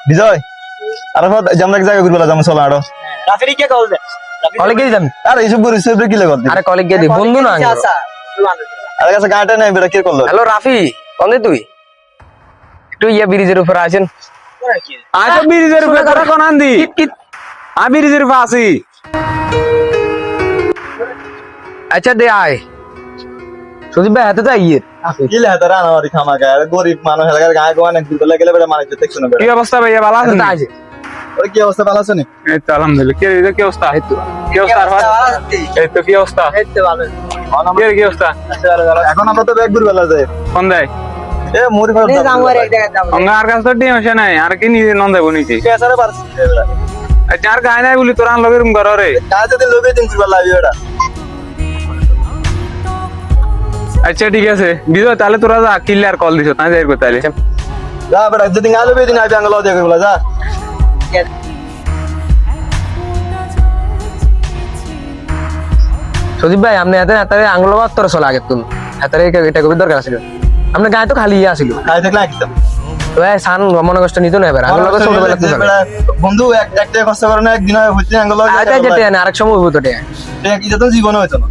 বিজয় আর আমরা এক জায়গায় ঘুরবে যাবো চলো আরো রাফিরি কে কল দে কলেজ গিয়ে যাবি আর এইসব করিস কি লেগে আরে কলেজ গিয়ে দি বন্ধু না আর কাছে গাঁটা নাই বেটা কি করলো হ্যালো রাফি কোন তুই একটু ইয়া ব্রিজের উপর আছেন আচ্ছা ব্রিজের উপরে তোরা কোন আনদি আমি ব্রিজের উপরে আছি আচ্ছা দে আয় সুদীপ ভাই হাতে তো ইয়ে কি লে তারা আমারি খামা গায় গরিব মানুষ এলাকার গায়ে গোয়া নাকি ঘুরবে গেলে বেটা মানুষ দেখছ না কি অবস্থা ভাইয়া ভালো আছেন হাতে আছে ওই কি অবস্থা ভালো আছো নি এই তো আলহামদুলিল্লাহ কি অবস্থা কি অবস্থা আরফান এই তো কি অবস্থা কি অবস্থা এখন আমরা তো ব্যাগ ঘুরবে যাই কোন দেয় এ মুড়ি খাওয়া আর কাছে তো টিম আসে নাই আর কি নিজে নন দেবো নিচে কেসারে পারছি চার গায়ে নাই বলি তোরা লগের ঘর রে কাজ যদি লোকে দিন ঘুরবে লাগবে এটা আচ্ছা ঠিক আছে বিজয় তাহলে তোরা যা কিল্লার কল দিছ তাই যাই তাহলে যা বেটা যদি আলো বেদিন আইবে আঙ্গল দিয়ে ঘুরবে যা সুদীপ ভাই আপনি হাতে হাতে আঙুল বাত্তর চলে আগে তুমি হাতে এটা কবি দরকার ছিল আপনার গায়ে তো খালি ইয়ে আসিল খাই দেখলে একদম ভাই সান মনে কষ্ট নিত না এবার আঙুল ছোটবেলা বন্ধু একটা কষ্ট করে না একদিন হইতে আঙ্গল আচ্ছা যেতে আরেক সময় হইব তো কি যেত জীবন হইতো না